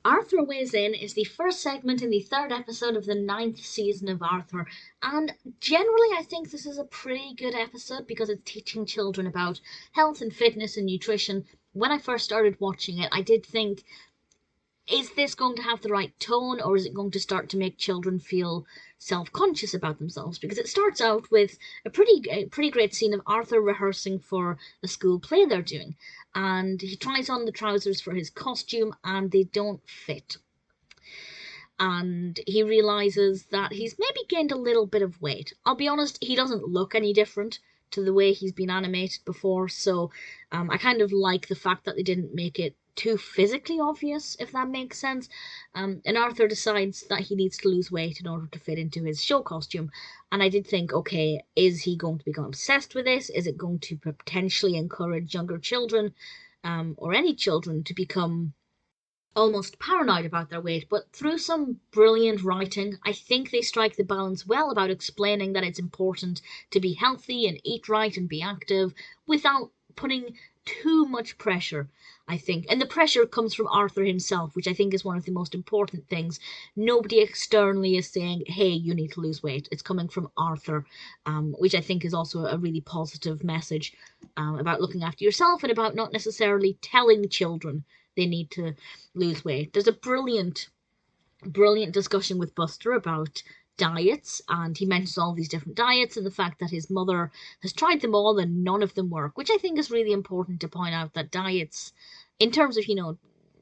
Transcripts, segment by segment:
Arthur Weighs In is the first segment in the third episode of the ninth season of Arthur, and generally I think this is a pretty good episode because it's teaching children about health and fitness and nutrition. When I first started watching it, I did think, is this going to have the right tone, or is it going to start to make children feel self-conscious about themselves? Because it starts out with a pretty great scene of Arthur rehearsing for a school play they're doing, and he tries on the trousers for his costume and they don't fit, and he realizes that he's maybe gained a little bit of weight. I'll be honest, he doesn't look any different to the way he's been animated before, so I kind of like the fact that they didn't make it too physically obvious, if that makes sense. And Arthur decides that he needs to lose weight in order to fit into his show costume. And I did think, okay, is he going to become obsessed with this? Is it going to potentially encourage younger children, or any children, to become almost paranoid about their weight? But through some brilliant writing, I think they strike the balance well about explaining that it's important to be healthy and eat right and be active without putting too much pressure, I think. And the pressure comes from Arthur himself, which I think is one of the most important things. Nobody externally is saying, hey, you need to lose weight. It's coming from Arthur, which I think is also a really positive message, about looking after yourself and about not necessarily telling children they need to lose weight. There's a brilliant discussion with Buster about diets, and he mentions all these different diets and the fact that his mother has tried them all and none of them work, which I think is really important to point out, that diets, in terms of,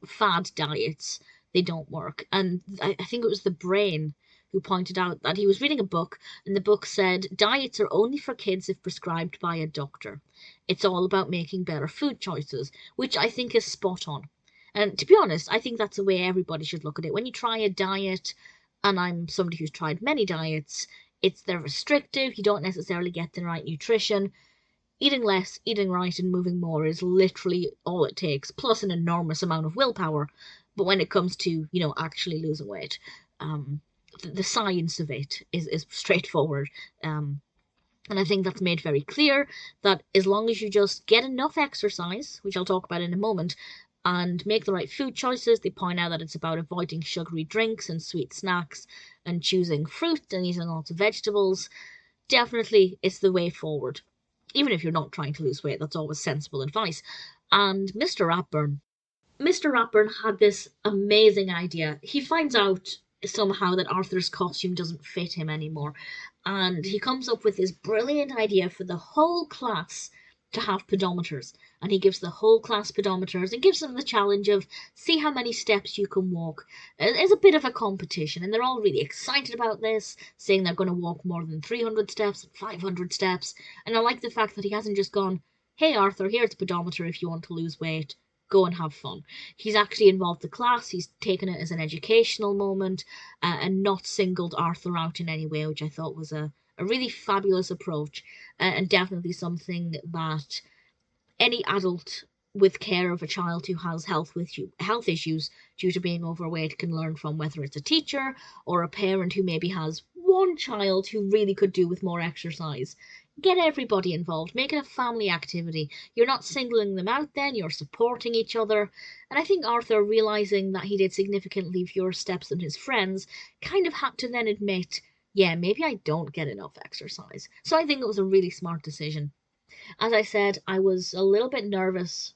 fad diets, they don't work. And I think it was the Brain who pointed out that he was reading a book, and the book said diets are only for kids if prescribed by a doctor. It's all about making better food choices, which I think is spot on. And to be honest, I think that's the way everybody should look at it. When you try a diet, and I'm somebody who's tried many diets, they're restrictive, you don't necessarily get the right nutrition. Eating less, eating right, and moving more is literally all it takes, plus an enormous amount of willpower. But when it comes to, actually losing weight, the science of it is straightforward. And I think that's made very clear, that as long as you just get enough exercise, which I'll talk about in a moment, and make the right food choices. They point out that it's about avoiding sugary drinks and sweet snacks and choosing fruit and eating lots of vegetables. Definitely, it's the way forward. Even if you're not trying to lose weight, that's always sensible advice. And Mr. Ratburn had this amazing idea. He finds out somehow that Arthur's costume doesn't fit him anymore, and he comes up with this brilliant idea for the whole class to have pedometers. And he gives the whole class pedometers and gives them the challenge of see how many steps you can walk. It's a bit of a competition, and they're all really excited about this, saying they're going to walk more than 300 steps and 500 steps. And I like the fact that he hasn't just gone, hey Arthur, here's a pedometer if you want to lose weight, go and have fun. He's actually involved the class, he's taken it as an educational moment, and not singled Arthur out in any way, which I thought was a really fabulous approach, and definitely something that any adult with care of a child who has health issues due to being overweight can learn from, whether it's a teacher or a parent who maybe has one child who really could do with more exercise. Get everybody involved, make it a family activity. You're not singling them out then, you're supporting each other. And I think Arthur, realizing that he did significantly fewer steps than his friends, kind of had to then admit, yeah, maybe I don't get enough exercise. So I think it was a really smart decision. As I said, I was a little bit nervous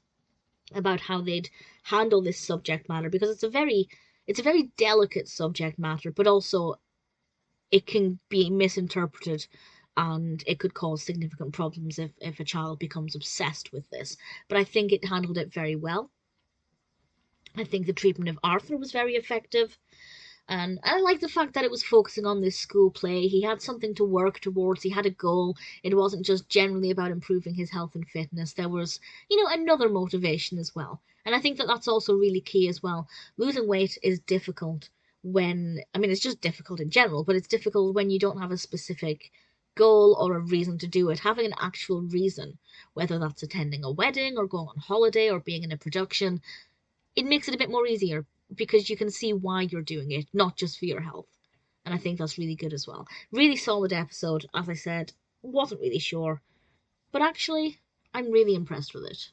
about how they'd handle this subject matter, because it's a very delicate subject matter, but also it can be misinterpreted, and it could cause significant problems if a child becomes obsessed with this. But I think it handled it very well. I think the treatment of Arthur was very effective. And I like the fact that it was focusing on this school play. He had something to work towards, he had a goal. It wasn't just generally about improving his health and fitness. There was, another motivation as well. And I think that that's also really key as well. Losing weight is difficult it's just difficult in general, but it's difficult when you don't have a specific goal or a reason to do it. Having an actual reason, whether that's attending a wedding or going on holiday or being in a production, it makes it a bit more easier, because you can see why you're doing it, not just for your health. And I think that's really good as well. Really solid episode, as I said. Wasn't really sure, but actually, I'm really impressed with it.